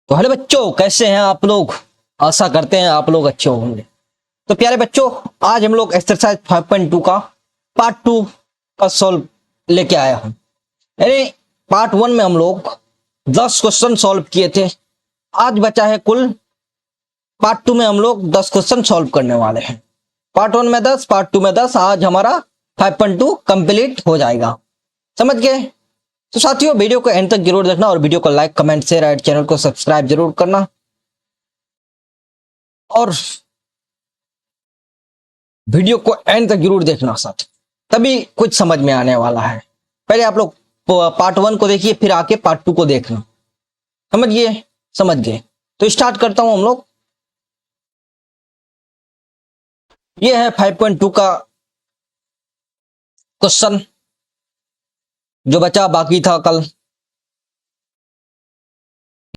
तो हेलो बच्चों, कैसे हैं आप लोग। आशा करते हैं आप लोग अच्छे होंगे। तो प्यारे बच्चों, आज हम लोग एक्सरसाइज 5.2 का पार्ट 2 का सॉल्व लेके आया हूं। यानी पार्ट 1 में हम लोग 10 क्वेश्चन सॉल्व किए थे। आज बचा है कुल पार्ट 2 में हम लोग 10 क्वेश्चन सॉल्व करने वाले हैं। पार्ट 1 में 10, पार्ट 2 में 10। आज हमारा 5.2 कंप्लीट हो जाएगा। समझ गए? तो साथियों, वीडियो को एंड तक जरूर देखना और वीडियो को लाइक, कमेंट, शेयर और चैनल को सब्सक्राइब जरूर करना। और वीडियो को एंड तक जरूर देखना साथ, तभी कुछ समझ में आने वाला है। पहले आप लोग पार्ट 1 को देखिए, फिर आके पार्ट 2 को देखना। समझ गए? समझ गए। तो स्टार्ट करता हूं हम लोग। ये है 5.2 का क्वेश्चन जो बचा बाकी था कल।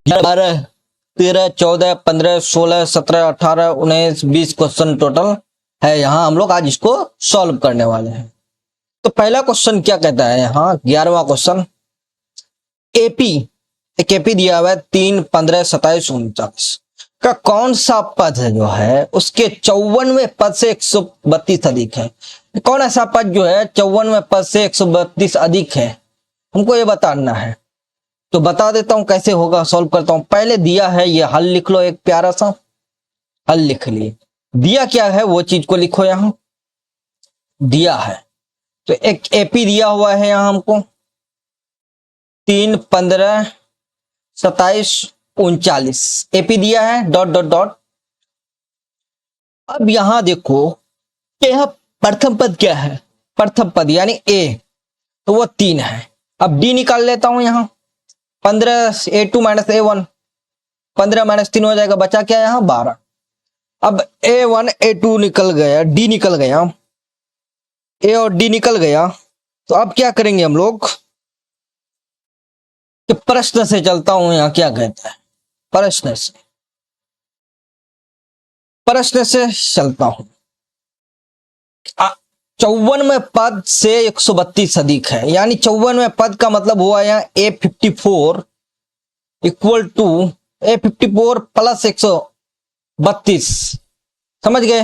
12, 13, 14, 15, 16, 17, 18, 19, 20 क्वेश्चन टोटल है। यहां हम लोग आज इसको सॉल्व करने वाले हैं। तो पहला क्वेश्चन क्या कहता है यहाँ, 11वां क्वेश्चन। एपी, एक एपी दिया हुआ है 3, 15, 27, 39 का कौन सा पद है जो है उसके 54वें पद से 132 अधिक है। कौन ऐसा पद जो है 54वें पद से 132 अधिक है, हमको ये बताना है। तो बता देता हूं कैसे होगा, सॉल्व करता हूं। पहले दिया है ये हल लिख लो, एक प्यारा सा हल लिख लिए। दिया क्या है वो चीज को लिखो। यहां दिया है तो एक एपी दिया हुआ है यहां हमको 3, 15, 27, 39 एपी दिया है, डॉट डॉट डॉट। अब यहां देखो कि यहां प्रथम पद क्या है, प्रथम पद यानी ए, तो वो 3 है। अब डी निकाल लेता हूं यहां 15 A2 माइनस A1, 15 माइनस 3 हो जाएगा, बचा क्या यहां 12। अब A1 A2 निकल गया, डी निकल गया, ए और डी निकल गया। तो अब क्या करेंगे हम लोग कि प्रश्न से चलता हूं। यहां क्या कहता है, प्रश्न से चलता हूं। 54वें पद से 132 अधिक है, यानी 54वें पद का मतलब हुआ यहाँ A54 equal to A54 plus 132। समझ गए?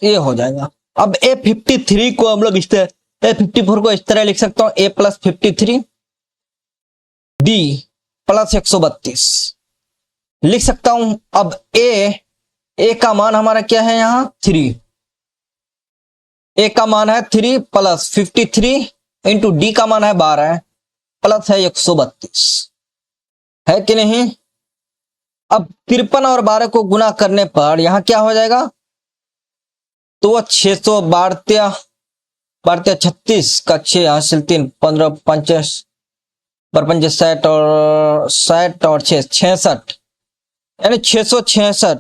ये हो जाएगा। अब A53 को हम लोग इस तरह, A54 को इस तरह लिख सकता हूं, A प्लस 53 D प्लस 132 लिख सकता हूं। अब ए का मान हमारा क्या है यहां 3, ए का मान है 3 प्लस 53 इंटू डी का मान है 12 प्लस है 132, है कि नहीं। अब 53 और 12 को गुना करने पर यहां क्या हो जाएगा, तो वह 612 12 36 का 6 हासिल 3, 15 50 55 60 और 60 और 6 66, यानी 666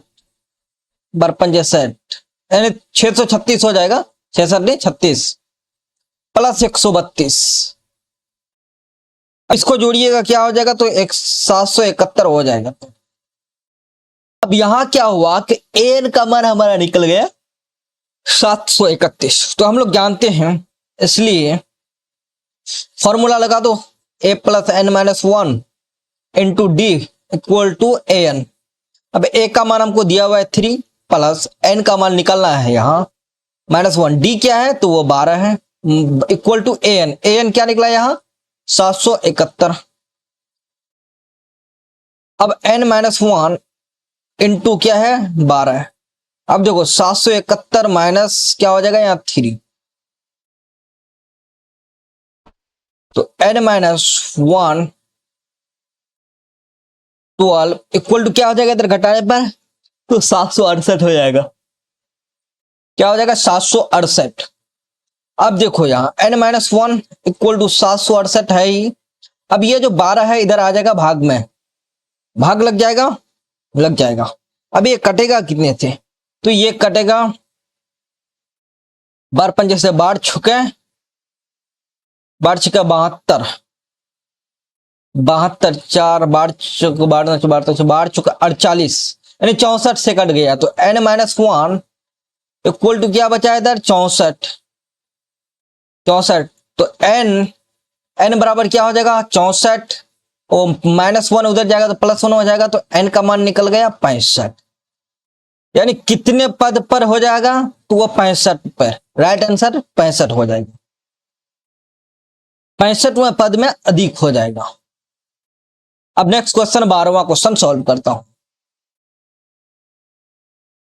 55 60 यानी 636 हो जाएगा। 66 नहीं 36 प्लस 132, इसको जोड़िएगा क्या हो जाएगा, तो 771 हो जाएगा। अब यहां क्या हुआ कि एन का मान हमारा निकल गया 731। तो हम लोग जानते हैं, इसलिए फॉर्मूला लगा दो, a plus n minus 1 into D equal to A n. A ए का मान हमको दिया हुआ है 3 प्लस एन का मान निकलना है यहां -1, डी क्या है तो वो 12 है, equal to A N. A N क्या निकला यहां 771। अब एन माइनस 1 इंटू क्या है 12। अब देखो 771 माइनस क्या हो जाएगा यहां 3, तो एन माइनस 1 12 इक्वल टू क्या हो जाएगा इधर घटाने पर, तो 768 हो जाएगा। क्या हो जाएगा 768। अब देखो यहां एन माइनस 1 इक्वल टू 768 है ही। अब ये जो 12 है इधर आ जाएगा भाग में, भाग लग जाएगा, लग जाएगा। अब ये कटेगा कितने से, तो ये कटेगा 12 पंजे से 12 छुके 72, 72 4 12 चुक 12 12 चुका 48, यानी 64 से कट गया। तो एन माइनस 1 इक्वल टू क्या बचा इधर 64। तो एन बराबर क्या हो जाएगा 64 वो -1 उधर जाएगा तो +1 हो जाएगा, तो n का मान निकल गया 65। यानी कितने पद पर हो जाएगा, तो वो 65 पर, राइट आंसर 65 हो जाएगा, 65वें पद में अधिक हो जाएगा। अब नेक्स्ट क्वेश्चन 12वां क्वेश्चन सॉल्व करता हूं।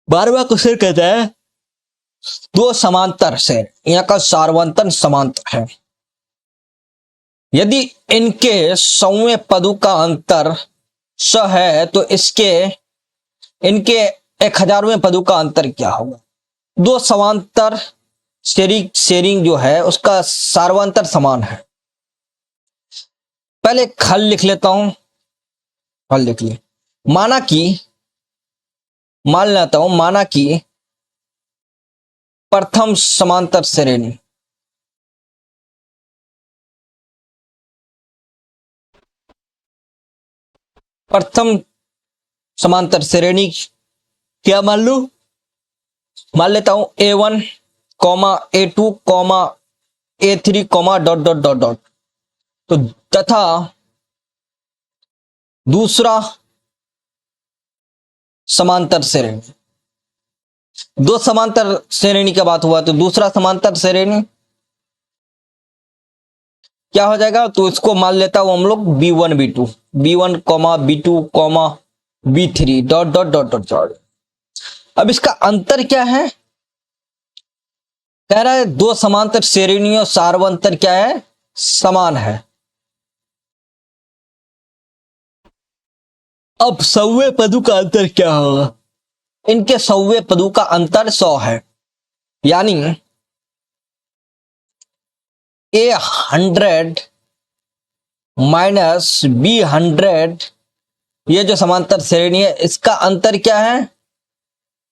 12वां क्वेश्चन कहता है दो समांतर से, यहां का सार्वंतन समांतर है, यदि इनके सौवें पदों का अंतर 100 है तो इसके इनके 1000वें पदों का अंतर क्या होगा। दो समांतर शेयरिंग जो है उसका सार्वंतर समान है। पहले हल लिख लेता हूं, हल लिख लिया। मान लेता हूं, माना कि प्रथम समांतर श्रेणी, प्रथम समांतर श्रेणी क्या मान लू, मान लेता हूं A1, A2, A3, dot dot dot dot. तो तथा दूसरा समांतर श्रेणी, दो समांतर श्रेणी की बात हुआ तो दूसरा समांतर श्रेणी क्या हो जाएगा, तो इसको मान लेता हूं हम लोग B1, B2, B1, B2, B3, dot dot dot dot dot. अब इसका अंतर क्या है, कह रहा है दो समांतर श्रेणियों सार्वंतर क्या है, समान है। अब सौवे पदों का अंतर क्या होगा, इनके सौवे पदों का अंतर 100 है, यानी A100 माइनस B100, ये जो समांतर श्रेणी है इसका अंतर क्या है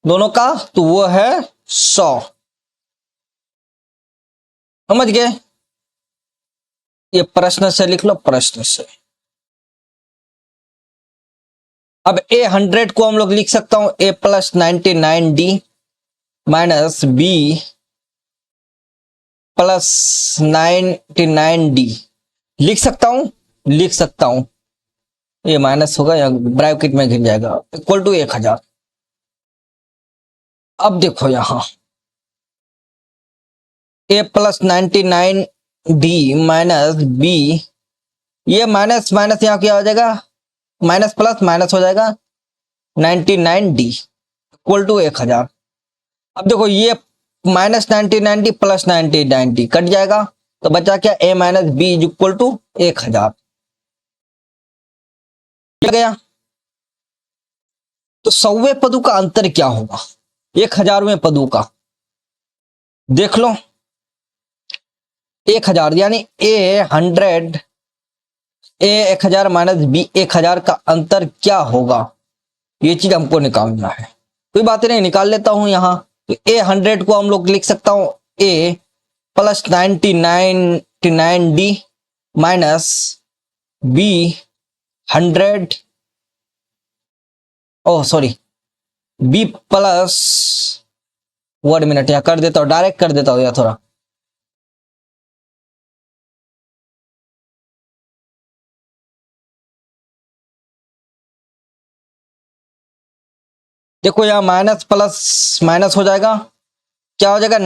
दोनों का, तो वो है 100। समझ गए, ये प्रश्न से लिख लो, प्रश्न से। अब A100 को हम लोग लिख सकता हूं A+99D माइनस B+99D, लिख सकता हूं, ये माइनस होगा या ब्रैकेट में गिर जाएगा, इक्वल टू 1000। अब देखो यहां A+99D माइनस B, ये माइनस माइनस यहां क्या हो जाएगा, माइनस प्लस माइनस हो जाएगा, 99D इक्वल टू 1000। अब देखो ये -99D प्लस 99D कट जाएगा, तो बचा क्या, A minus B is equal to 1000 गया। तो 100वें पदों का अंतर क्या होगा 1000वें पदों का, देख लो 1000 यानी A100 A1000 माइनस B1000 का अंतर क्या होगा, ये चीज हमको निकालना है। कोई बात नहीं, निकाल लेता हूं यहां। तो A100 को हम लोग लिख सकता हूं A+99D minus B100, oh sorry, B plus, 1 minute यहां कर देता हूं, डायरेक्ट कर देता हूं या थोड़ा, देखो यहां माइनस प्लस माइनस हो जाएगा, क्या हो जाएगा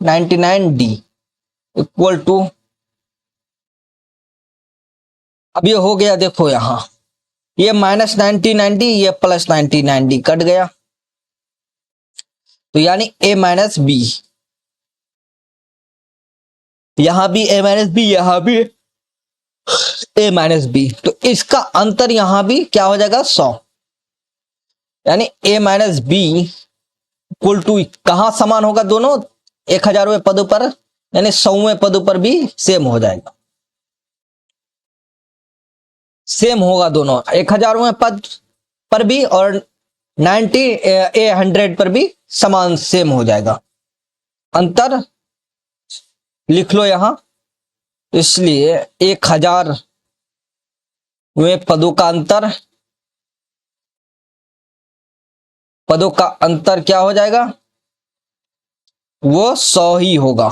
99D इक्वल टू, अब ये हो गया, देखो यहां ये -99D ये +99D कट गया, तो यानी A माइनस बी, यहां भी A माइनस बी, यहां भी A माइनस बी, तो इसका अंतर यहां भी क्या हो जाएगा 100, यानी A minus B equal to, कहां समान होगा दोनों, 1000वें पदों पर, यानी 100वें पदों पर भी सेम हो जाएगा, सेम होगा दोनों 1000वें पद पर भी और 100 पर भी समान सेम हो जाएगा। अंतर लिख लो यहां, इसलिए 1000वें पदों का अंतर क्या हो जाएगा, वो 100 ही होगा,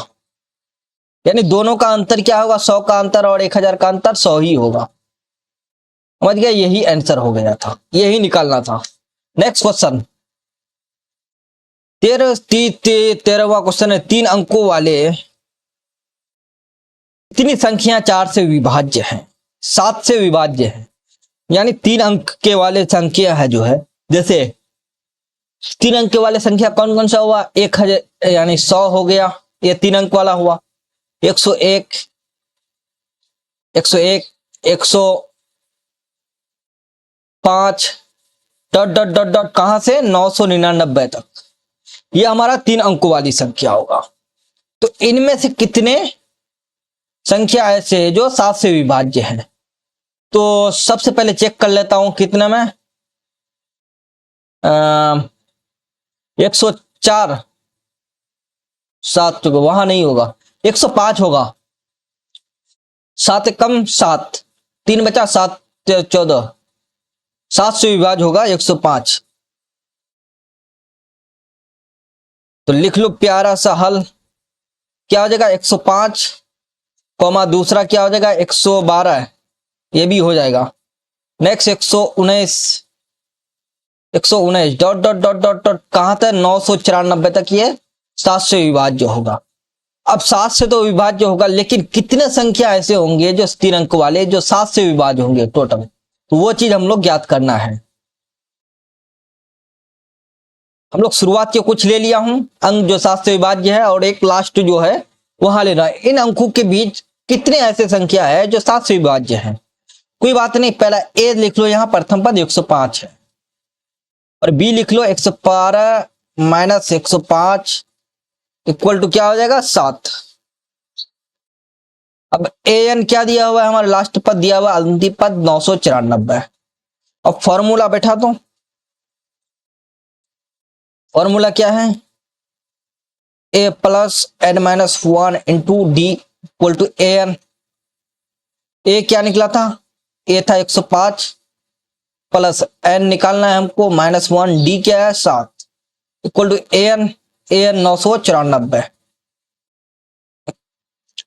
यानी दोनों का अंतर क्या होगा, 100 का अंतर और 1000 का अंतर 100 ही होगा। समझ गया, यही आंसर हो गया था, यही निकालना था। नेक्स्ट क्वेश्चन, 13वां क्वेश्चन है, 3 अंकों वाले कितनी संख्या 4 से विभाज्य है? 7 से विभाज्य है। यानी 3 अंक के वाले संख्या है जो है, जैसे 3 अंक के वाले संख्या कौन कौन सा हुआ? 1000 यानी 100 हो गया, ये 3 अंक वाला हुआ। 101, 101, 105 डॉट डॉट डॉट डॉट कहां से 999 तक, ये हमारा 3 अंकों वाली संख्या होगा। तो इनमें से कितने संख्या ऐसे है जो 7 से विभाज्य है? तो सबसे पहले चेक कर लेता हूं कितने में, 104, 7 तो वहां नहीं होगा, 105 होगा, 7 कम 7, 3 बचा 7, 14, 7 से विभाज्य होगा 105। तो लिख लो प्यारा सा हल, क्या हो जाएगा 105, कॉमा दूसरा क्या हो जाएगा 112, ये भी हो जाएगा। Next 119, 119 dot dot dot dot dot कहां तक 994 तक, ये 7 से विभाज्य होगा। अब 7 से तो विभाज्य होगा, लेकिन कितने संख्या ऐसे होंगे जो 3 अंक वाले जो 7 से विभाज्य होंगे टोटल, तो वो चीज हम लोग ज्ञात करना है। हम लोग शुरुआत के कुछ ले लिया हूं अंक जो 7 से विभाज्य है, और एक लास्ट जो है वहां लेना है। इन अंकों के बीच कितने ऐसे संख्या है जो 7 से विभाज्य है? कोई बात नहीं, पहला ए लिख लो, यहां प्रथम पद 105 है, और बी लिख लो 112 माइनस 105 इक्वल टू क्या हो जाएगा 7। अब ए एन क्या दिया हुआ है, हमारा लास्ट पद दिया हुआ अंतिम पद 994। अब फॉर्मूला बैठा दो, फॉर्मूला क्या है, a plus n minus 1 into D equal to A N. A क्या निकला था, ए था 105 प्लस एन निकालना है हमको -1, डी क्या है 7 इक्वल टू ए एन 994।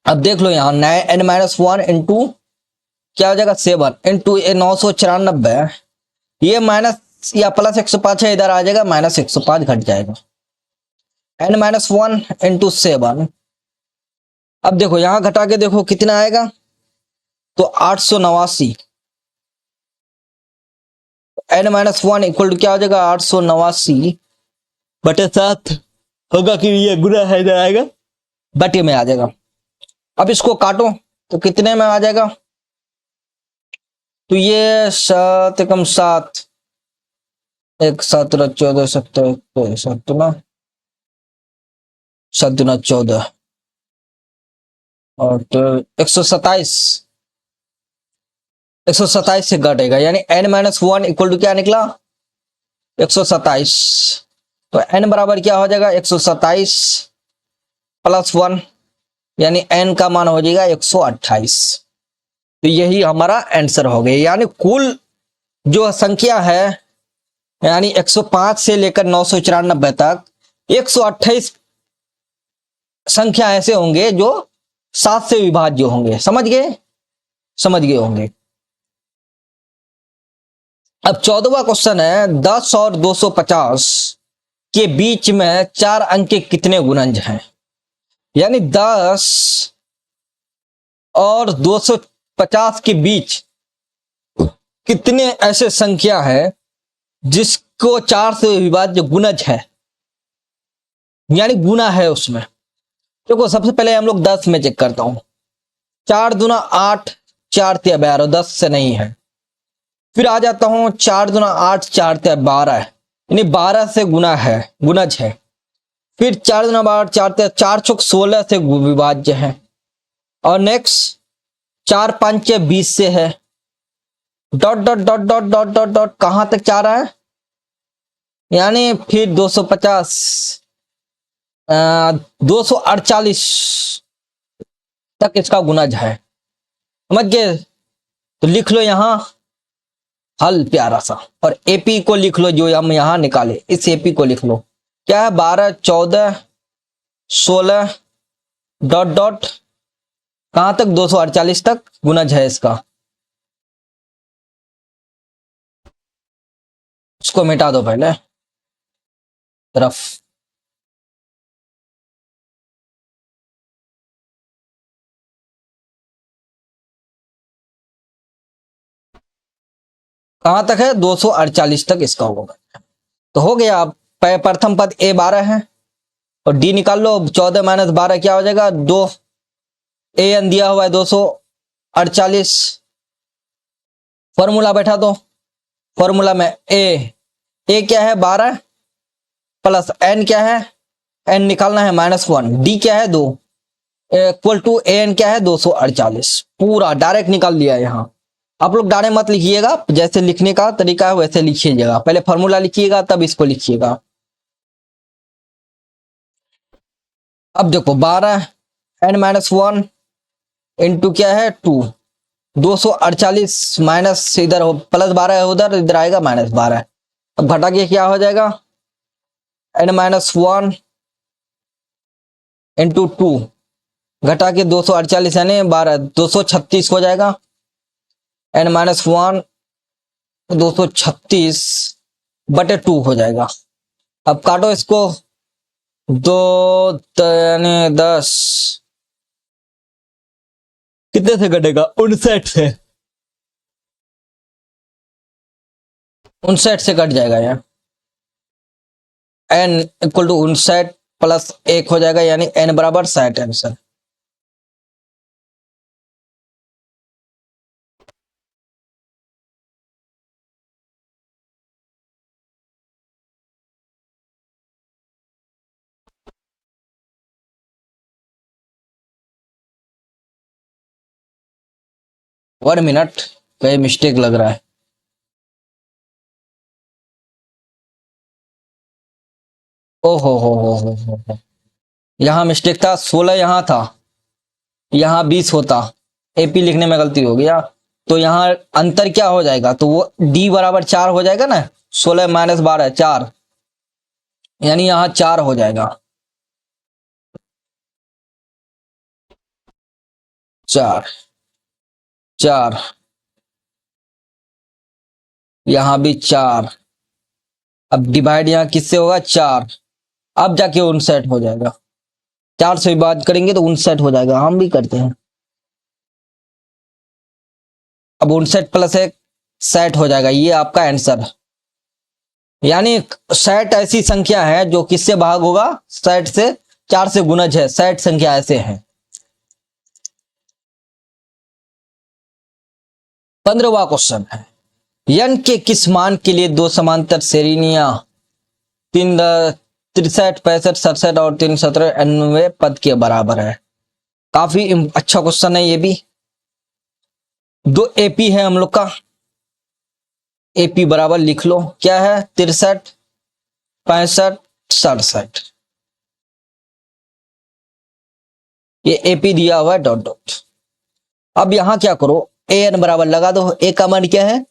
अब देख लो यहाँ एन -1 इंटू क्या हो जाएगा 7 इंटू 994, ये माइनस या प्लस 105 है, इधर आ जाएगा -105 घट जाएगा, n -1 इंटू 7। अब देखो यहां घटा के देखो कितना आएगा, तो 889, n -1 इक्वल टू क्या हो जाएगा 889 बटे 7 होगा कि ये गुना है, इधर आएगा बटे में आ जाएगा। अब इसको काटो तो कितने में आ जाएगा, तो ये 7 कम 7, 1 7 14 17 7 14 और 127, 127 से घटेगा, यानी n -1 इक्वल टू क्या निकला 127। तो n बराबर क्या हो जाएगा 127 प्लस 1, यानी n का मान हो जाएगा 128। तो यही हमारा आंसर हो गया। यानी कुल जो संख्या है, यानी 105 से लेकर 994 तक 128 संख्या ऐसे होंगे जो 7 से विभाज्य होंगे। समझ गए, समझ गए होंगे। अब 14वां क्वेश्चन है, 10 और 250 के बीच में 4 अंक के कितने गुणज हैं? यानी 10 और 250 के बीच कितने ऐसे संख्या है जिसको 4 से विभाज्य गुणज है, यानी गुना है उसमें। देखो सबसे पहले हम लोग 10 में चेक करता हूं, 4 दूना 8, 4 तिया 12, 10 से नहीं है। फिर आ जाता हूं 4 दूना 8, 4 तिया 12, यानी 12 से गुना है, गुणज है। फिर 4 दूना 12, 4 तिया 4 चौक 16 से विभाज्य है। और नेक्स्ट 4 5 20 से है। Dot dot dot dot dot dot dot कहां तक जा रहा है, यानी फिर 250 248 तक इसका गुणज है। समझ गए, तो लिख लो यहां हल प्यारा सा, और एपी को लिख लो जो हम यहां निकाले, इस एपी को लिख लो। क्या है 12 14 16 डॉट डॉट कहां तक 248 तक गुणज है इसका। इसको मिटा दो पहले रफ। कहां तक है? 248 तक इसका होगा। तो हो गया। अब प्रथम पद ए 12 है और डी निकाल लो। 14 - 12 क्या हो जाएगा? 2। ए एन दिया हुआ है 248। फॉर्मूला बैठा दो। फॉर्मूला में ए क्या है? 12 प्लस एन क्या है? एन निकालना है -1। डी क्या है? 2 इक्वल टू ए एन क्या है? 248। पूरा डायरेक्ट निकाल लिया यहां। आप लोग डायरेक्ट मत लिखिएगा, जैसे लिखने का तरीका है वैसे लिखिएगा। पहले फॉर्मूला लिखिएगा तब इसको लिखिएगा। अब देखो 12 n-1 इंटू क्या है? 2। 248 माइनस इधर हो, +12 है उधर, इधर आएगा -12। अब घटा के क्या हो जाएगा? n-1 इंटू 2 घटा के 248 यानी 12 236 हो जाएगा। n-1 236/2 हो जाएगा। अब काटो इसको। 2 यानी 10 कितने से कटेगा? 59 से। 59 से कट जाएगा यार। n इक्वल टू 59 प्लस 1 हो जाएगा यानी n बराबर 60 आंसर। वन मिनट, कहीं मिस्टेक लग रहा है। ओ हो यहाँ मिस्टेक था। 16 यहाँ था, यहाँ 20 होता। एपी लिखने में गलती हो गया। तो यहाँ अंतर क्या हो जाएगा? तो वो डी बराबर 4 हो जाएगा ना। 16 - 12 4, यानी यहाँ 4 हो जाएगा। 4 4 यहाँ भी 4। अब डिवाइड यहाँ किससे होगा? 4। अब जाके 59 हो जाएगा। 4 से बात करेंगे तो 59 हो जाएगा। हम भी करते हैं। अब 59 प्लस 1 60 हो जाएगा। ये आपका आंसर। यानी 60 ऐसी संख्या है जो किससे भाग होगा? 60 से। 4 से गुणज है। 60 संख्या ऐसे है। 15वां क्वेश्चन है, n के किस मान के लिए दो समांतर श्रेणियां 3 63 65 67 और 317 91 पद के बराबर है? काफी अच्छा क्वेश्चन है ये भी। दो एपी है हम लोग का। एपी बराबर लिख लो क्या है? 63 65 67। ये एपी दिया हुआ है डॉट डॉट। अब यहां क्या करो? ए एन बराबर लगा दो। ए का मान क्या है?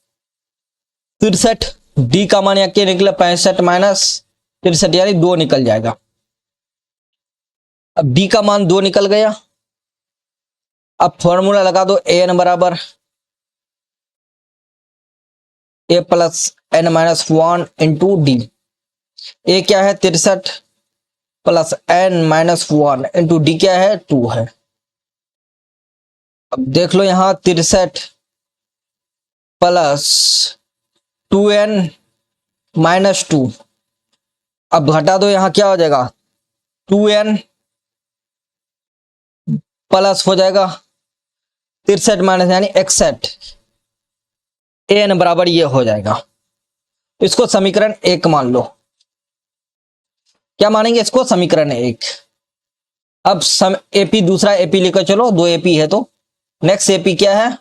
63। डी का मान क्या निकला? 65 माइनस 63 यानी 2 निकल जाएगा। अब डी का मान 2 निकल गया। अब फॉर्मूला लगा दो। ए एन बराबर ए प्लस n-1 इंटू डी। ए क्या है? 63 प्लस n-1 इंटू डी क्या है? 2 है। अब देख लो यहां 63 प्लस 2n-2। अब घटा दो, यहां क्या हो जाएगा? 2n प्लस हो जाएगा 63 माइनस यानी 61। एन बराबर ये हो जाएगा। इसको समीकरण 1 मान लो। क्या मानेंगे इसको? समीकरण 1। अब एपी दूसरा एपी लेकर चलो। 2 एपी है तो नेक्स्ट एपी क्या है?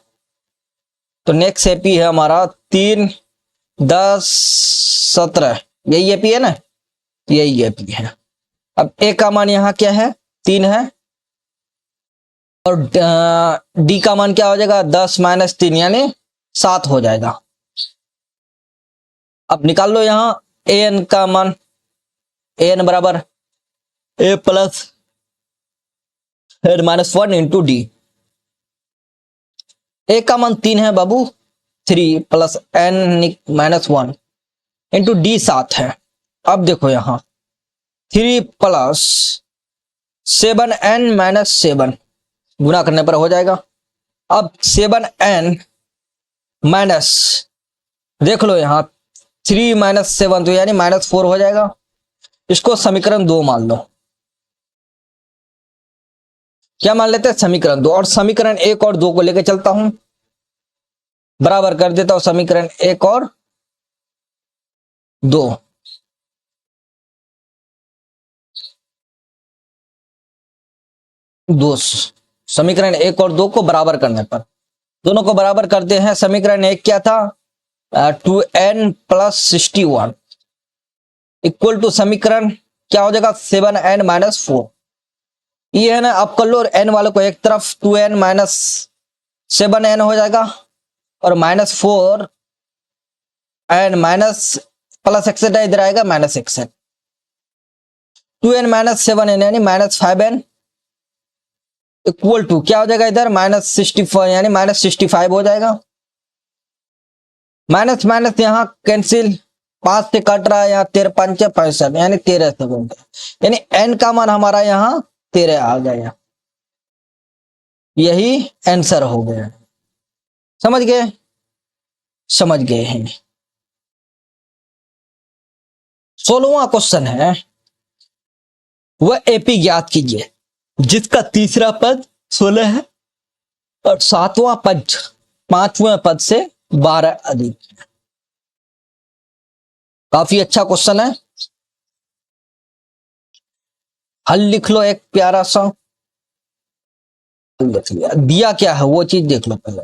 तो नेक्स्ट एपी है हमारा 3 10 17। यही एपी है ना? यही एपी है। अब ए का मान यहां क्या है? 3 है और डी का मान क्या हो जाएगा? 10 माइनस 3 यानी 7 हो जाएगा। अब निकाल लो यहां ए एन का मान। ए एन बराबर ए प्लस n-1 इंटू डी। ए का मान 3 है बाबू। 3 प्लस n-1 इंटू डी 7 है। अब देखो यहां 3 प्लस 7n-7 गुना करने पर हो जाएगा। अब 7n माइनस, देख लो यहां 3 माइनस 7 तो यानी -4 हो जाएगा। इसको समीकरण 2 मान लो। क्या मान लेते हैं? समीकरण 2। और समीकरण 1 और 2 को लेकर चलता हूं, बराबर कर देता हूं समीकरण 1 और 2। दो समीकरण 1 और 2 को बराबर करने पर, दोनों को बराबर करते हैं। समीकरण 1 क्या था? 2n प्लस 61 इक्वल टू समीकरण क्या हो जाएगा? 7n-4। ये है ना, आप कर लो। और n वालों को एक तरफ 2n-7n हो जाएगा, और -4n माइनस प्लस एक्सेट्रा इधर आएगा -xn। 2n-7n यानी -5n इक्वल टू क्या हो जाएगा? इधर -65 यानी -65 हो जाएगा। माइनस माइनस यहां कैंसिल, 5 से कट रहा है, यहाँ 13 5 65 यानी 13 से बनता है, यानी n का मान हमारा यहाँ 13 आ गया। यही आंसर हो गया। समझ गए? समझ गए हैं। 16वां क्वेश्चन है, वह एपी ज्ञात कीजिए जिसका तीसरा पद 16 है और 7वां पद 5वें पद से 12 अधिक है। काफी अच्छा क्वेश्चन है। हल लिख लो एक प्यारा सा। देख लिया, दिया क्या है वो चीज देख लो पहले।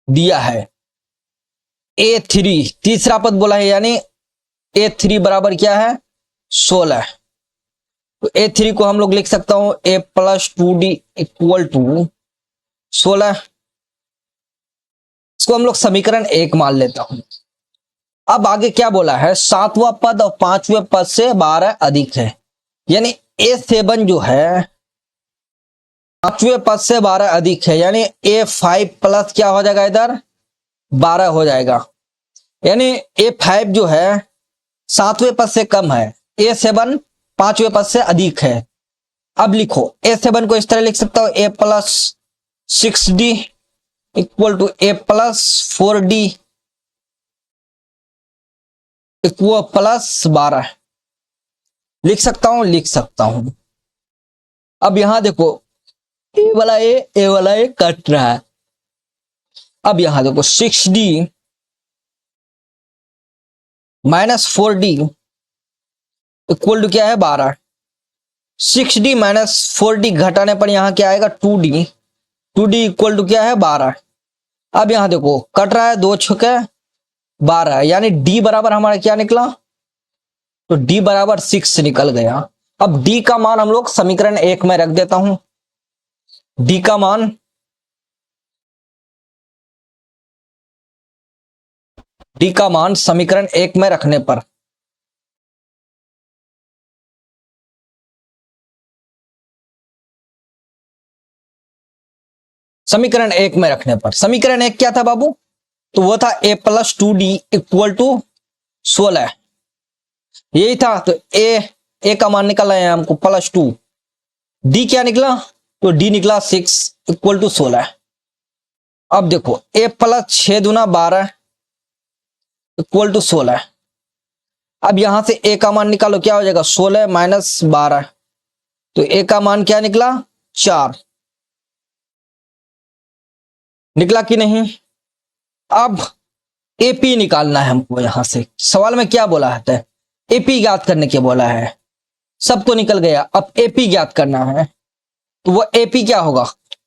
दिया है A3, तीसरा पद बोला है, यानी A3 बराबर क्या है? 16। तो A3 को हम लोग लिख सकता हूं A plus 2D equal to 16। इसको हम लोग समीकरण 1 मान लेता हूं। अब आगे क्या बोला है? 7वां पद और 5वें पद से 12 अधिक है, यानी A7 जो है 5वें पद से 12 अधिक है, यानी A5 प्लस क्या हो जाएगा? इधर 12 हो जाएगा, यानी A5 जो है 7वें पद से कम है, A7 5वें पद से अधिक है। अब लिखो A7 को इस तरह लिख सकता हूं A plus 6D equal to A plus 4D equal plus 12 लिख सकता हूं, लिख सकता हूं। अब यहां देखो ए वाला ए कट रहा है। अब यहां देखो 6D minus 4D equal to क्या है? 12। 6D माइनस 4D घटाने पर यहां क्या आएगा? 2D। 2D इक्वल टू क्या है? 12। अब यहां देखो कट रहा है, 2 छुके 12, यानी D बराबर हमारा क्या निकला? तो D बराबर 6 निकल गया। अब D का मान हम लोग समीकरण 1 में रख देता हूं। D का मान समीकरण 1 में रखने पर समीकरण 1 क्या था बाबू? तो वो था A plus 2D equal to 16, यही था। तो ए का मान निकला है हमको +2। डी क्या निकला? तो डी निकला 6 इक्वल टू 16। अब देखो A प्लस 6 दूना 12 इक्वल टू 16। अब यहां से A का मान निकालो, क्या हो जाएगा? 16 माइनस 12, तो A का मान क्या निकला? 4 निकला कि नहीं? अब AP निकालना है हमको। यहां से सवाल में क्या बोला है? AP ज्ञात करने के बोला है। सब तो निकल गया, अब AP ज्ञात करना है। तो वो AP क्या होगा?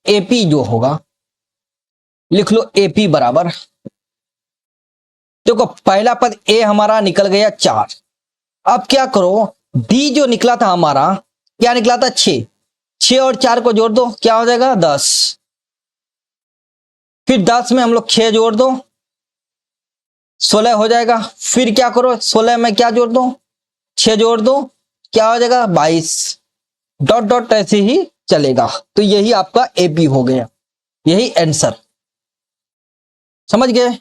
AP जो होगा, लिख लो AP बराबर, देखो पहला पद A हमारा निकल गया 4। अब क्या करो, D जो निकला था हमारा, क्या निकला था? 6। 6 और 4 को जोड़ दो, क्या हो जाएगा? 10। फिर 10 में हम लोग 6 जोड़ दो, 16 हो जाएगा। फिर क्या करो, 16 में क्या जोड़ दो? 6 जोड़ दो, क्या हो जाएगा? 22। डॉट डॉट ऐसे ही चलेगा। तो यही आपका AP हो गया, यही आंसर। समझ गए?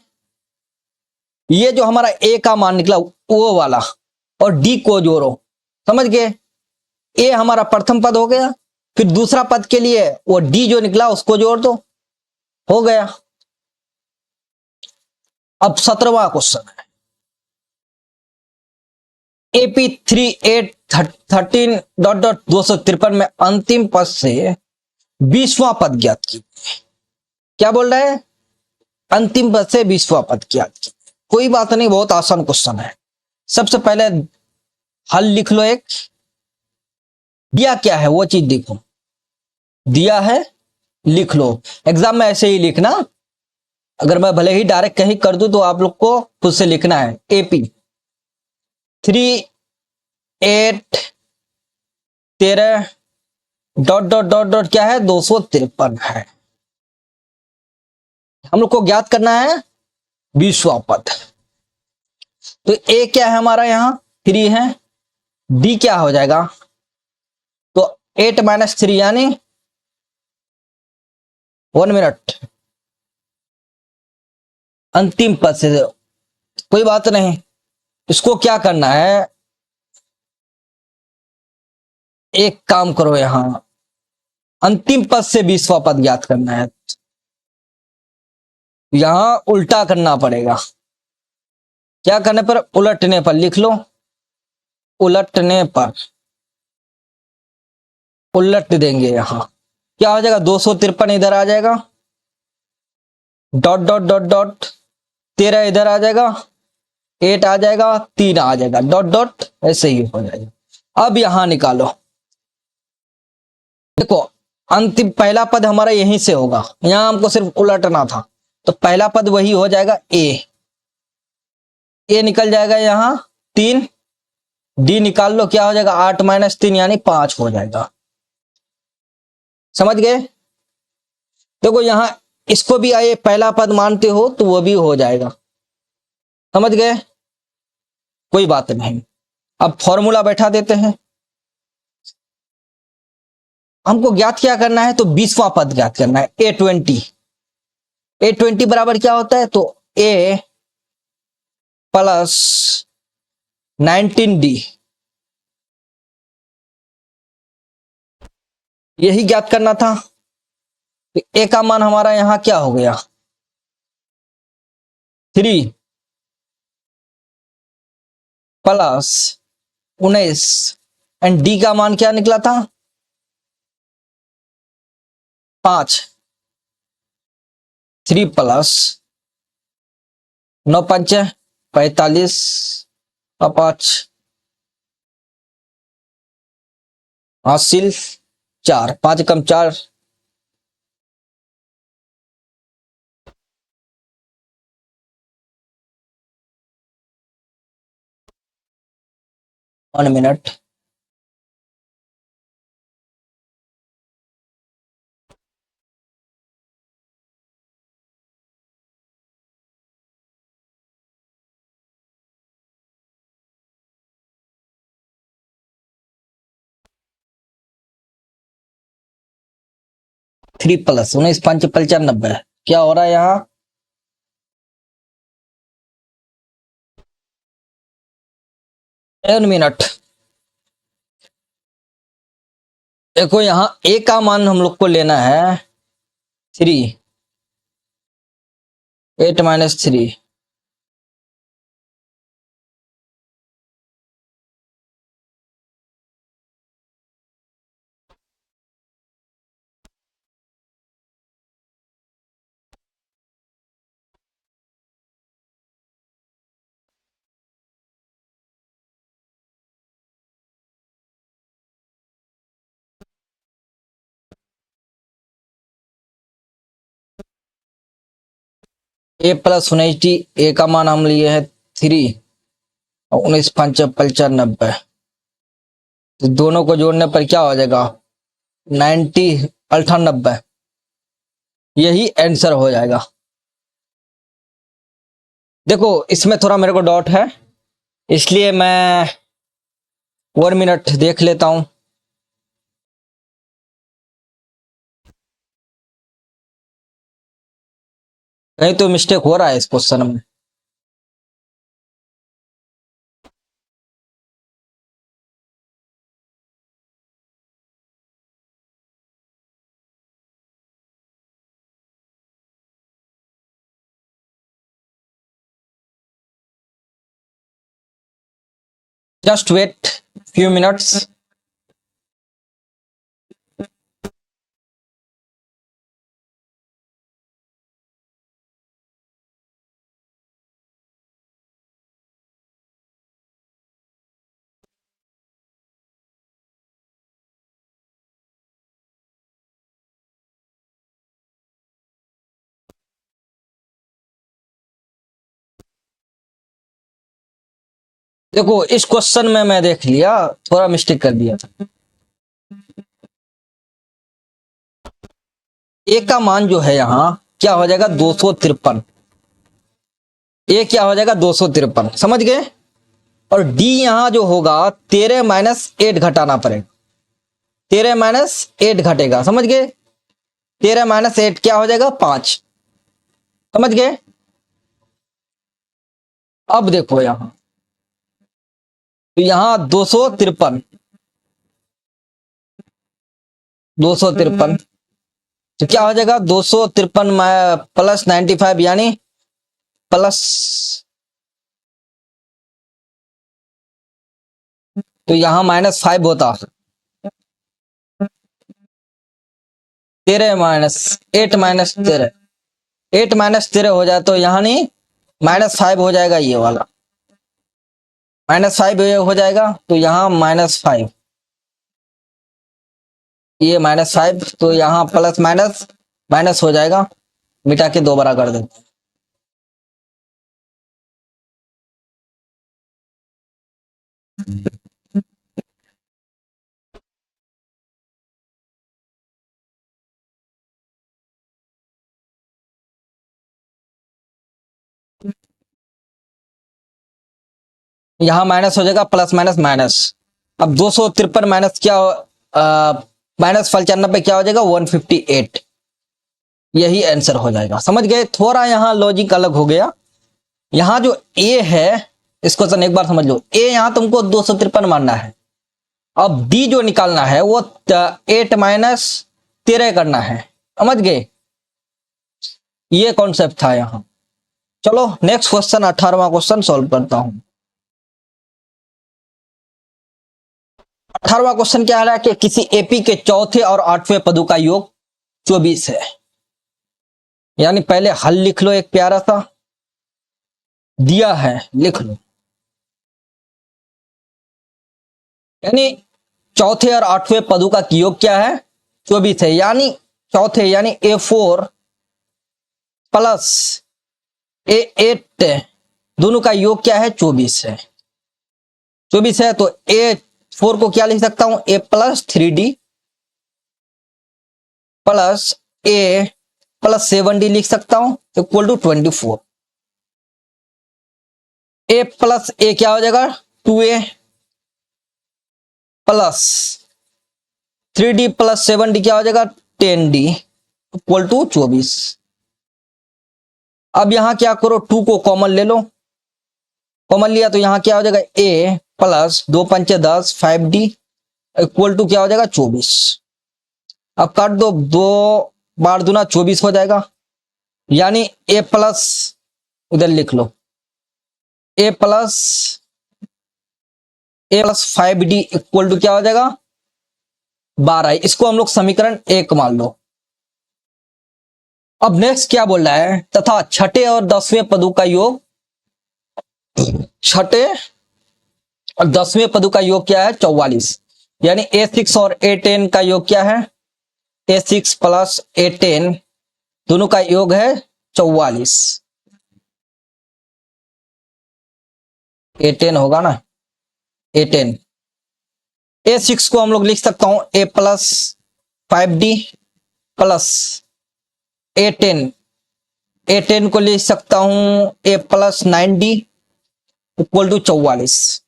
ये जो हमारा ए का मान निकला वो वाला, और डी को जोड़ो, समझ गए? ए हमारा प्रथम पद हो गया, फिर दूसरा पद के लिए वो डी जो निकला उसको जोड़ दो, हो गया। अब 17वां क्वेश्चन है, एपी 3813 में अंतिम पद से 20वां पद ज्ञात कीजिए। क्या बोल रहा है? अंतिम पद से 20वां पद ज्ञात कीजिए। कोई बात नहीं, बहुत आसान क्वेश्चन है। सबसे पहले हल लिख लो। एक दिया क्या है वो चीज देखो, दिया है लिख लो। एग्जाम में ऐसे ही लिखना, अगर मैं भले ही डायरेक्ट कहीं कर दूं तो आप लोग को खुद से लिखना है। AP 3813 dot dot dot dot क्या है, 253 है। हम लोग को ज्ञात करना है 20वां पद। तो ए क्या है हमारा, यहां 3 है। डी क्या हो जाएगा, तो 8 - 3 यानी 1 मिनट अंतिम पद से। कोई बात नहीं, इसको क्या करना है, एक काम करो, यहां अंतिम पद से 20वां पद ज्ञात करना है, यहां उल्टा करना पड़ेगा। क्या करने पर, उलटने पर लिख लो। उलटने पर उलट देंगे, यहां क्या हो जाएगा, 253 इधर आ जाएगा, डॉट डॉट डॉट डॉट 13 इधर आ जाएगा, 8 आ जाएगा, 3 आ जाएगा, डॉट डॉट ऐसे ही हो जाएगा। अब यहां निकालो, देखो अंतिम पहला पद हमारा यहीं से होगा, यहां हमको सिर्फ उलटना था, तो पहला पद वही हो जाएगा ए। ए निकल जाएगा यहां 3, डी निकाल लो, क्या हो जाएगा 8 - 3 यानी 5 हो जाएगा। समझ गए? देखो यहां इसको भी आए पहला पद मानते हो तो वो भी हो जाएगा। समझ गए? कोई बात नहीं। अब फॉर्मूला बैठा देते हैं। हमको ज्ञात क्या करना है, तो 20वां पद ज्ञात करना है, A20। A20 बराबर क्या होता है, तो A प्लस 19D, यही ज्ञात करना था। तो A का मान हमारा यहां क्या हो गया, 3 प्लस 19, एंड डी का मान क्या निकला था, 5। 3 प्लस 9 5 45 और 5 हासिल 4, 5 कम 4, वन मिनट। थ्री प्लस 19 5 95, क्या हो रहा है यहाँ, वन मिनट। देखो यहाँ ए का मान हम लोग को लेना है 3, 8 - 3, ए प्लस 19, ए का मान हम लिए हैं 3 और 19 5 95, तो दोनों को जोड़ने पर क्या हो जाएगा 90 98, यही आंसर हो जाएगा। देखो इसमें थोड़ा मेरे को डाउट है, इसलिए मैं 1 मिनट देख लेता हूं। कहीं तो मिस्टेक हो रहा है इस क्वेश्चन में। Just wait few minutes. देखो इस क्वेश्चन में मैं देख लिया, थोड़ा मिस्टेक कर दिया था। ए का मान जो है यहाँ क्या हो जाएगा 253। ए क्या हो जाएगा 253, समझ गए। और डी यहां जो होगा 13 - 8 घटाना पड़ेगा। 13 - 8 घटेगा, समझ गए। 13 - 8 क्या हो जाएगा 5, समझ गए। अब देखो यहां, तो यहां 253, 253, तो क्या हो जाएगा 253 प्लस 95 यानी प्लस, तो यहां -5 होता। 13 - 8 - 13, 8 - 13 हो जाए तो यहाँ नहीं -5 हो जाएगा, ये वाला -5 हो जाएगा, तो यहाँ -5, ये -5, तो यहाँ प्लस माइनस माइनस हो जाएगा, मिटा के दोबारा कर देते हैं। यहाँ माइनस हो जाएगा, प्लस माइनस माइनस। अब 253 माइनस क्या, -95 क्या हो जाएगा 158, यही आंसर हो जाएगा, समझ गए। थोड़ा यहाँ लॉजिक अलग हो गया। यहाँ जो ए है, इस क्वेश्चन एक बार समझ लो, ए यहाँ तुमको 253 मानना है। अब डी जो निकालना है वो 8 - 13 करना है, समझ गए। ये कॉन्सेप्ट था यहाँ। चलो नेक्स्ट क्वेश्चन, 18वां क्वेश्चन सॉल्व करता हूं। 18वां क्वेश्चन क्या है कि किसी एपी के चौथे और 8वें पदों का योग 24 है। यानी पहले हल लिख लो, एक प्यारा सा दिया है, लिख लो। यानी चौथे और 8वें पदों का योग क्या है 24 है। यानी चौथे यानी A4 प्लस A8 दोनों का योग क्या है 24 है। 24 है तो A4 को क्या लिख सकता हूं A+3D प्लस A+7D लिख सकता हूं इक्वल टू 24। A+A क्या हो जाएगा 2A plus 3D plus 7D क्या हो जाएगा 10D इक्वल टू 24। अब यहां क्या करो 2 को कॉमन ले लो, कॉमन लिया तो यहां क्या हो जाएगा A plus 2×5 = 10 5D equal to क्या हो जाएगा 24। अब काट दो, 2 बार दूना 24 हो जाएगा। यानी A प्लस इधर लिख लो A+5D इक्वल टू क्या हो जाएगा 12। इसको हम लोग समीकरण 1 मान लो। अब नेक्स्ट क्या बोल रहा है, तथा छठे और 10वें पदों का योग, छठे और 10वें पदों का योग क्या है 44। यानी A6 और A10 का योग क्या है A6 प्लस A10 दोनों का योग है 44। A10 होगा ना A10। A6 को हम लोग लिख सकता हूं A+5D प्लस A10, A10 को लिख सकता हूं A+9D इक्वल टू 44।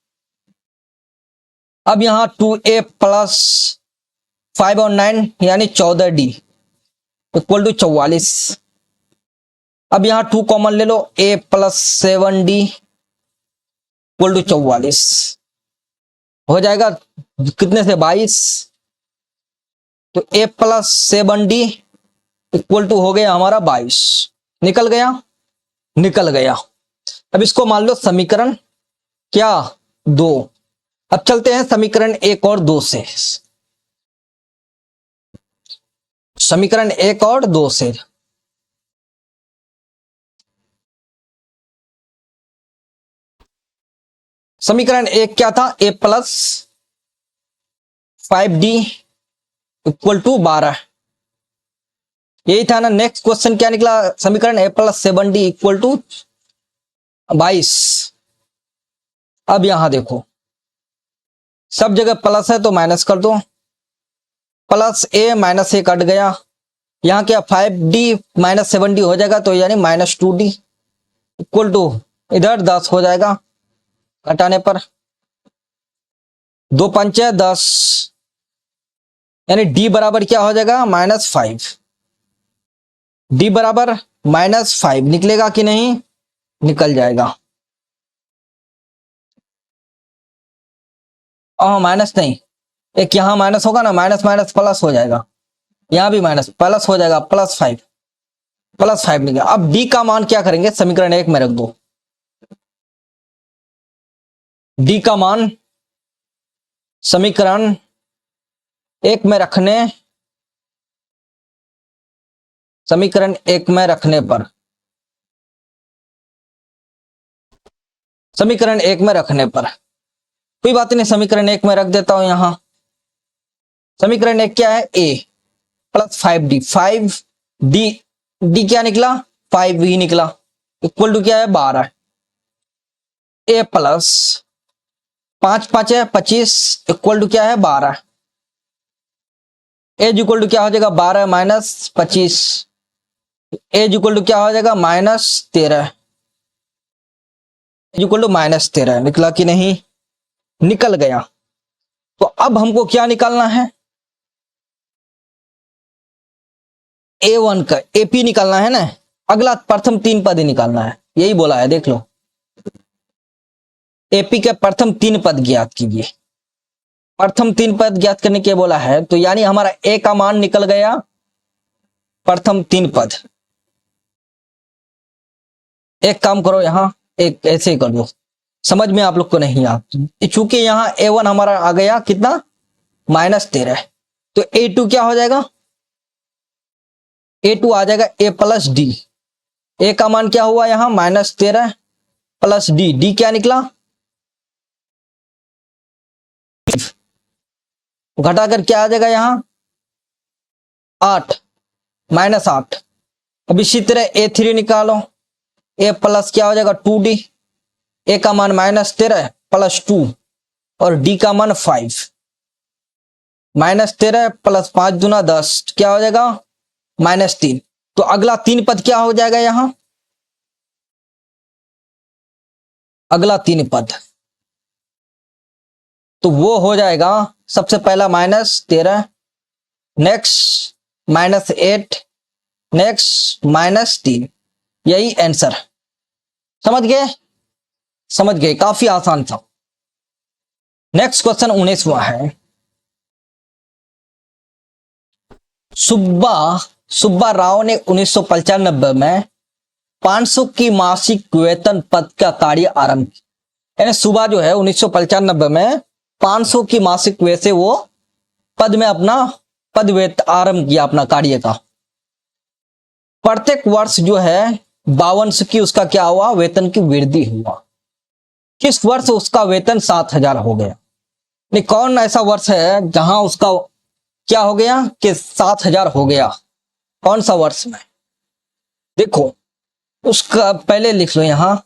अब यहां 2A प्लस 5 और 9 यानी 14D इक्वल टू 44। अब यहां 2 कॉमन ले लो, a plus 7d equal to 44 हो जाएगा कितने से 22। तो a plus 7d equal to हो गया हमारा 22। निकल गया, निकल गया। अब इसको मान लो समीकरण क्या 2। अब चलते हैं समीकरण 1 और 2 से। समीकरण 1 और 2 से समीकरण 1 क्या था, a plus 5d equal to 12 यही था ना। नेक्स्ट क्वेश्चन क्या निकला, समीकरण a plus 7d equal to 22। अब यहां देखो सब जगह प्लस है तो माइनस कर दो, plus a minus a cut गया, यहां क्या 5d माइनस 7d हो जाएगा तो यानी माइनस 2d इक्वल टू इधर 10 हो जाएगा घटाने पर, 2 पंचे 10 यानी d बराबर क्या हो जाएगा -5। d बराबर -5 निकलेगा कि नहीं, निकल जाएगा। माइनस नहीं, एक यहां माइनस होगा ना, माइनस माइनस प्लस हो जाएगा, यहां भी माइनस प्लस हो जाएगा, +5 निकलेगा। अब d का मान क्या करेंगे, समीकरण 1 में रख दो। d का मान समीकरण 1 में रखने, समीकरण 1 में रखने पर, समीकरण 1 में रखने पर कोई बात नहीं, समीकरण 1 में रख देता हूं। यहां समीकरण 1 क्या है, a प्लस 5d, 5d क्या निकला 5 ही निकला, इक्वल टू क्या है 12। a प्लस 5 5 है 25 इक्वल टू क्या है 12। एज इक्वल टू क्या हो जाएगा 12 माइनस 25, एज इक्वल टू क्या हो जाएगा -13, एज इक्वल टू -13 निकला कि नहीं, निकल गया। तो अब हमको क्या निकालना है, a1 का ap निकालना है ना। अगला प्रथम 3 पद ही निकालना है, यही बोला है, देख लो। एपी के प्रथम 3 पद ज्ञात कीजिए, प्रथम 3 पद ज्ञात करने के बोला है, तो यानी हमारा ए का मान निकल गया प्रथम 3 पद। एक काम करो, यहां एक ऐसे ही कर दो, समझ में आप लोग को नहीं आ, चूंकि यहां a1 हमारा आ गया कितना -13, तो a2 क्या हो जाएगा, a2 आ जाएगा a प्लस डी। ए का मान क्या हुआ यहां -13 प्लस डी, डी क्या निकला, घटाकर क्या आ जाएगा यहां 8 -8। अब इसी तरह a3 निकालो, a प्लस क्या हो जाएगा 2d, a का मान -13 प्लस 2 और d का मान 5, -13 प्लस 5 दूना 10 क्या हो जाएगा -3। तो अगला 3 पद क्या हो जाएगा यहां, अगला 3 पद तो वो हो जाएगा सबसे पहला -13, नेक्स्ट -8, नेक्स्ट -3, यही आंसर। समझ गए, समझ गए, काफी आसान था। नेक्स्ट क्वेश्चन 19वां है, सुब्बा राव ने 1995 में 500 की मासिक वेतन पद का कार्य आरंभ किया। यानी सुबह जो है 1995 में 500 की मासिक वेतन से वो पद में अपना पद वेतन आरंभ किया अपना कार्य का। प्रत्येक वर्ष जो है 52 की उसका क्या हुआ, वेतन की वृद्धि हुआ। किस वर्ष उसका वेतन 7000 हो गया, नहीं कौन ऐसा वर्ष है जहां उसका क्या हो गया कि 7000 हो गया, कौन सा वर्ष में, देखो उसका पहले लिख लो, यहां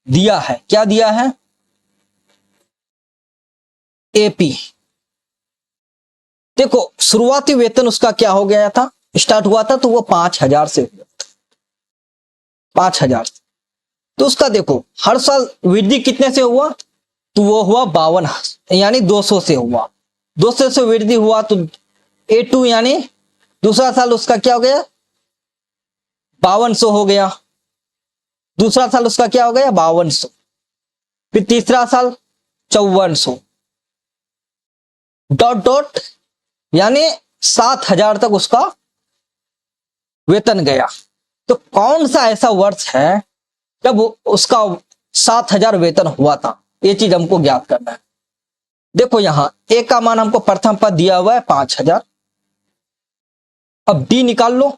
दिया है, क्या दिया है एपी। देखो शुरुआती वेतन उसका क्या हो गया था, स्टार्ट हुआ था तो वो 5000 से हुआ, 5000। तो उसका देखो हर साल वृद्धि कितने से हुआ, तो वो हुआ 52 यानी 200 से हुआ, 200 से वृद्धि हुआ तो A2 यानी दूसरा साल उसका क्या हो गया 5200 हो गया। दूसरा साल उसका क्या हो गया 5200, फिर तीसरा साल 5400 डॉट डॉट, यानी 7000 तक उसका वेतन गया। तो कौन सा ऐसा वर्ष है जब उसका 7000 वेतन हुआ था, ये चीज हमको ज्ञात करना है। देखो यहां ए का मान हमको प्रथम पद दिया हुआ है 5000, अब डी निकाल लो,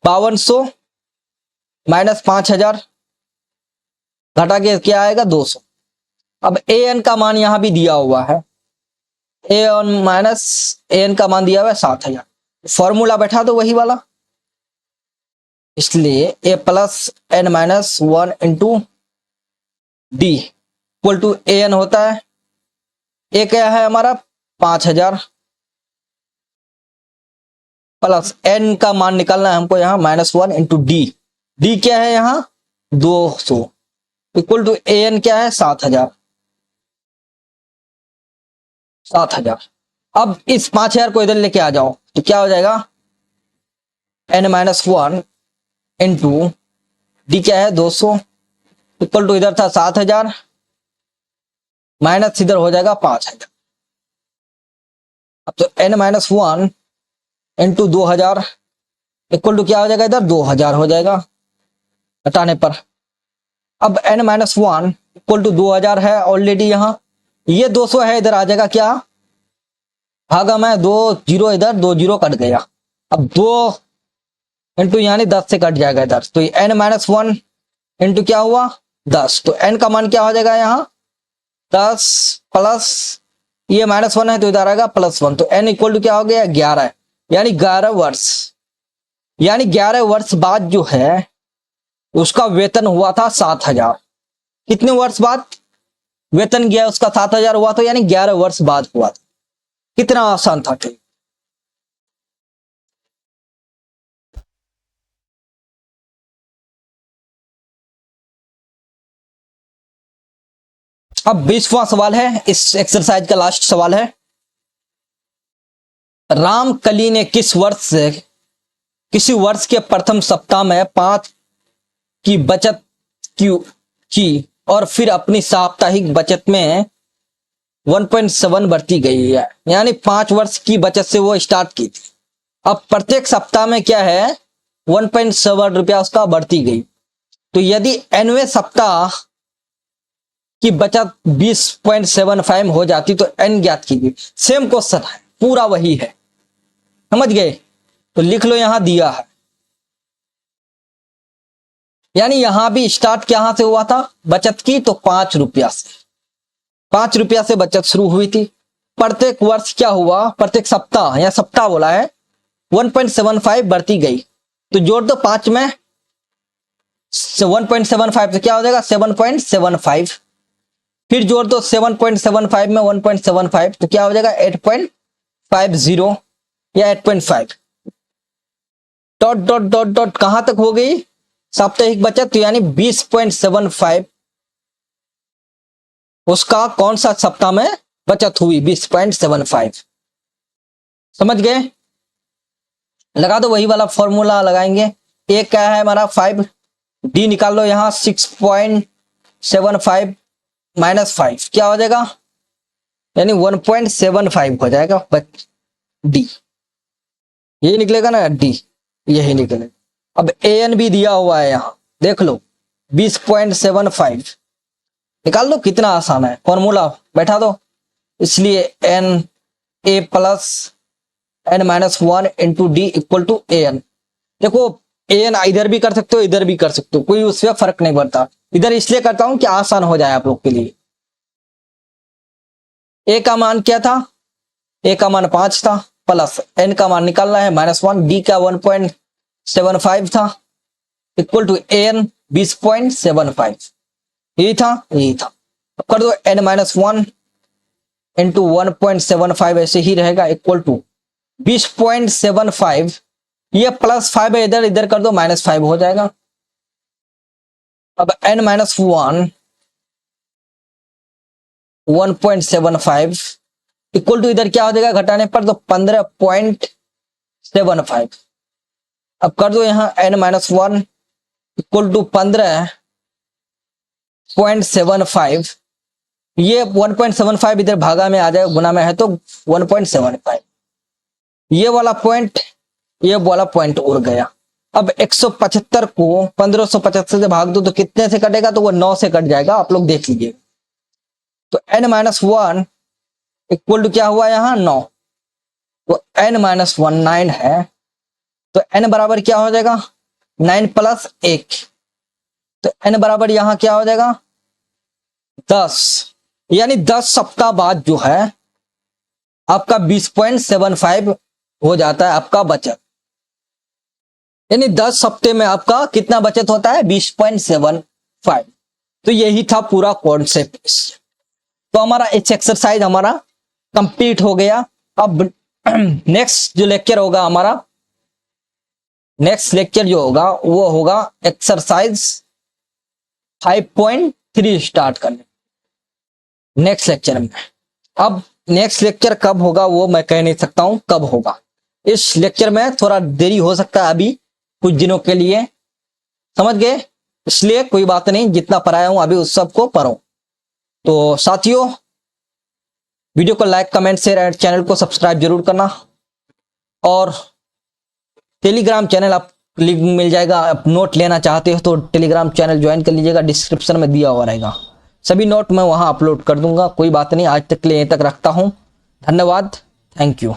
5200 माइनस 5000 घटा के क्या आएगा 200। अब ए एन का मान यहां भी दिया हुआ है, A N minus A N का मान दिया हुआ है 7000, फॉर्मूला बैठा दो वही वाला, इसलिए a plus n minus 1 into D equal to A n होता है, ए क्या है हमारा 5000 प्लस एन का मान निकालना है हमको यहाँ -1 इंटू डी, डी क्या है यहाँ 200 इक्वल टू ए एन क्या है 7000। अब इस 5000 को इधर लेके आ जाओ तो क्या हो जाएगा n-1 इंटू डी क्या है 200 इक्वल टू इधर था 7000 माइनस इधर हो जाएगा 5000। अब तो n-1 इंटू 2000 इक्वल टू क्या हो जाएगा इधर 2000 हो जाएगा हटाने पर। अब n-1 इक्वल टू 2000 है ऑलरेडी, यहां ये 200 है, इधर आ जाएगा क्या भागा में 2 जीरो, इधर 2 जीरो कट गया, अब 2 इंटू यानी 10 से कट जाएगा इधर, तो ये n-1 इंटू क्या हुआ 10, तो n का मान क्या हो जाएगा यहाँ 10 प्लस ये -1 है तो इधर आएगा +1, तो n इक्वल टू क्या हो गया 11, यानी 11 वर्ष, यानी 11 वर्ष बाद जो है उसका वेतन हुआ था 7000। कितने वर्ष बाद वेतन गया उसका 7000 हुआ, तो यानी 11 वर्ष बाद हुआ था। कितना आसान था। ठीक, अब 20वां सवाल है, इस एक्सरसाइज का लास्ट सवाल है। रामकली ने किसी वर्ष के प्रथम सप्ताह में 5 की बचत की और फिर अपनी साप्ताहिक बचत में 1.7 बढ़ती गई है, यानी 5 वर्ष की बचत से वो स्टार्ट की थी। अब प्रत्येक सप्ताह में क्या है 1.7 रुपया उसका बढ़ती गई, तो यदि nवें सप्ताह की बचत 20.75 हो जाती तो n ज्ञात कीजिए। सेम क्वेश्चन है, पूरा वही है, समझ गए, तो लिख लो यहां दिया है, यानी यहां भी स्टार्ट कहां से हुआ था बचत की, तो 5 रुपया से, 5 रुपया से बचत शुरू हुई थी। प्रत्येक वर्ष क्या हुआ, प्रत्येक सप्ताह या सप्ताह बोला है 1.75 बढ़ती गई, तो जोड़ दो 5 में 1.75 तो क्या हो जाएगा 7.75, फिर जोड़ दो 7.75 में 1.75 तो क्या हो जाएगा 8.50 या 8.5, डॉट डॉट डॉट डॉट कहां तक हो गई साप्ताहिक बचत, तो यानी 20.75 उसका कौन सा सप्ताह में बचत हुई 20.75। समझ गए, लगा दो वही वाला फॉर्मूला लगाएंगे। ए क्या है हमारा 5, डी निकाल लो यहां 6.75 -5 क्या हो जाएगा, यानी 1.75 हो जाएगा डी, यही निकलेगा ना डी, यही निकलेगा। अब ए एन भी दिया हुआ है यहां देख लो 20.75 निकाल दो, कितना आसान है, फॉर्मूला बैठा दो, इसलिए N A plus n-1 into D equal to A N. देखो ए एन इधर भी कर सकते हो इधर भी कर सकते हो, कोई उससे फर्क नहीं पड़ता, इधर इसलिए करता हूं कि आसान हो जाए आप लोग के लिए। ए का मान क्या था, ए का मान 5 था, प्लस एन का मान निकालना है -1, डी का 1.75 था इक्वल टू ए एन 20.75, यही था यही था। अब कर दो n-1 इंटू 1.75 ऐसे ही रहेगा इक्वल टू 20.75, ये +5 है इधर, इधर कर दो -5 हो जाएगा। अब n-1 1.75 इक्वल टू इधर क्या हो जाएगा घटाने पर, तो 15.75। अब कर दो यहां n-1 इक्वल टू 15 1.75, ये 1.75 इधर भागा में आ जाएगा, गुना में है तो 1.75, ये वाला पॉइंट, ये वाला पॉइंट उड़ गया। अब 175 को 1575 से भाग दो तो कितने से कटेगा, तो वो 9 से कट जाएगा, आप लोग देख लीजिए। तो n-1 इक्वल टू क्या हुआ यहाँ 9, तो n-1 9 है, तो n बराबर क्या हो जाएगा 9 + 1, तो n बराबर यहाँ क्या हो जाएगा 10, यानी 10 सप्ताह बाद जो है आपका 20.75 हो जाता है आपका बचत, यानी 10 हफ्ते में आपका कितना बचत होता है 20.75। तो यही था पूरा कॉन्सेप्ट। तो हमारा इस एक्सरसाइज हमारा कंप्लीट हो गया। अब नेक्स्ट जो लेक्चर होगा हमारा, नेक्स्ट लेक्चर जो होगा वो होगा एक्सरसाइज 5.3 स्टार्ट करने नेक्स्ट लेक्चर में। अब नेक्स्ट लेक्चर कब होगा वो मैं कह नहीं सकता हूं कब होगा, इस लेक्चर में थोड़ा देरी हो सकता है अभी कुछ दिनों के लिए, समझ गए, इसलिए कोई बात नहीं, जितना पढ़ाया हूं अभी उस सबको पढ़ो। तो साथियों वीडियो को like comment share and channel को सब्सक्राइब जरूर करना, और टेलीग्राम चैनल आप लिंक मिल जाएगा, आप नोट लेना चाहते हो तो टेलीग्राम चैनल ज्वाइन कर लीजिएगा, डिस्क्रिप्शन में दिया हुआ रहेगा, सभी नोट मैं वहां अपलोड कर दूंगा। कोई बात नहीं, आज तक के लिए यहीं तक रखता हूं, धन्यवाद, थैंक यू।